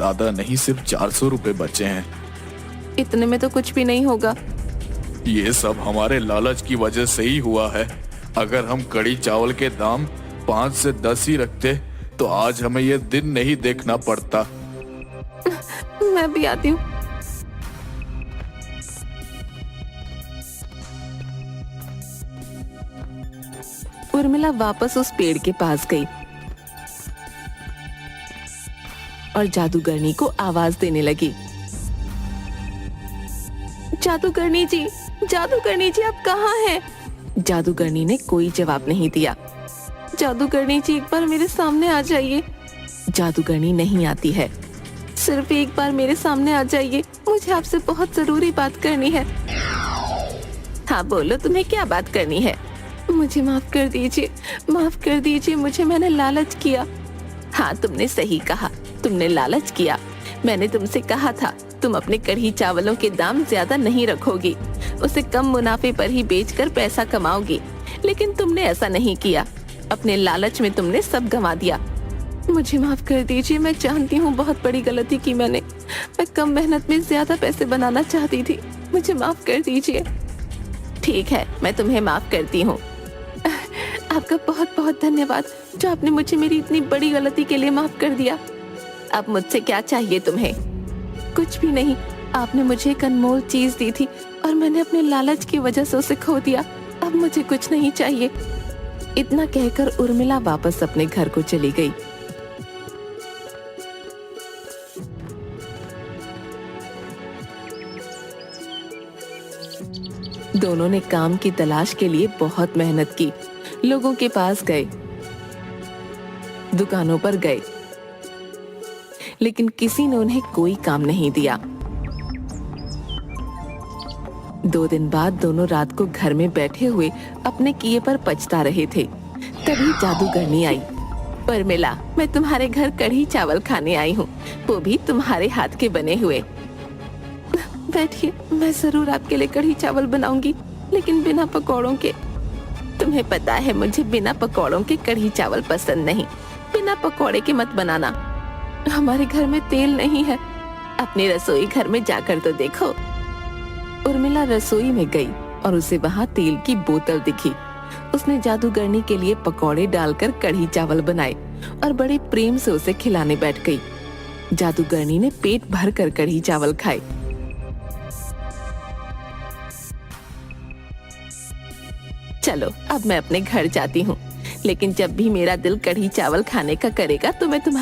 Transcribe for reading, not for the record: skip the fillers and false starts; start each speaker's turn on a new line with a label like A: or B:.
A: ज्यादा नहीं, सिर्फ 400 रुपए बचे हैं।
B: इतने में तो कुछ भी नहीं होगा।
A: ये सब हमारे लालच की वजह से ही हुआ है। अगर हम कड़ी चावल के दाम 5 से 10 ही रखते तो आज हमें ये दिन नहीं देखना पड़ता।
B: मैं भी आती हूँ। उर्मिला वापस उस पेड़ के पास गई और जादूगरनी को आवाज देने लगी। जादूगरनी जी, जादूगरनी जी, आप कहाँ हैं? जादूगरनी ने कोई जवाब नहीं दिया। जादूगरनी जी, एक बार मेरे सामने आ जाइए। जादूगरनी नहीं आती है। सिर्फ एक बार मेरे सामने आ जाइए, मुझे आपसे बहुत जरूरी बात करनी है। हाँ बोलो, तुम्हें क्या बात करनी है? मुझे माफ कर दीजिए, माफ कर दीजिए, मुझे मैंने लालच किया। हाँ तुमने सही कहा, तुमने लालच किया। मैंने तुमसे कहा था तुम अपने कढ़ी चावलों के दाम ज्यादा नहीं रखोगी, उसे कम मुनाफे पर ही बेचकर पैसा कमाओगी, लेकिन तुमने ऐसा नहीं किया। अपने लालच में तुमने सब गंवा दिया। मुझे माफ कर दीजिए, मैं जानती हूँ बहुत बड़ी गलती की मैंने। मैं कम मेहनत में ज्यादा पैसे बनाना चाहती थी, मुझे माफ कर दीजिए। ठीक है, मैं तुम्हें माफ करती हूँ। आपका बहुत बहुत धन्यवाद जो आपने मुझे मेरी इतनी बड़ी गलती के लिए माफ कर दिया। अब मुझसे क्या चाहिए तुम्हें? कुछ भी नहीं, आपने मुझे एक अनमोल चीज दी थी और मैंने अपने लालच की वजह से उसे खो दिया। अब मुझे कुछ नहीं चाहिए। इतना कहकर उर्मिला वापस अपने घर को चली गई। दोनों ने काम की तलाश के लिए बहुत मेहनत की। लोगों के पास गए, दुकानों पर गए, लेकिन किसी ने उन्हें कोई काम नहीं दिया। 2 दिन बाद दोनों रात को घर में बैठे हुए अपने किए पर पछता रहे थे। तभी जादूगरनी आई। उर्मिला, मैं तुम्हारे घर कढ़ी चावल खाने आई हूँ, वो भी तुम्हारे हाथ के बने हुए। बैठिए, मैं जरूर आपके लिए कढ़ी चावल बनाऊंगी, लेकिन बिना पकौड़ों के। तुम्हें पता है मुझे बिना पकौड़ों के कढ़ी चावल पसंद नहीं। बिना पकौड़े के मत बनाना। हमारे घर में तेल नहीं है। अपने रसोई घर में जाकर तो देखो। उर्मिला रसोई में गई और उसे वहाँ तेल की बोतल दिखी। उसने जादूगरनी के लिए पकौड़े डालकर कढ़ी चावल बनाए और बड़े प्रेम से उसे खिलाने बैठ गई। जादूगरनी ने पेट भर कर कढ़ी चावल खाए। चलो अब मैं अपने घर जाती हूँ, लेकिन जब भी मेरा दिल कढ़ी चावल खाने का करेगा तो मैं तुम्हारे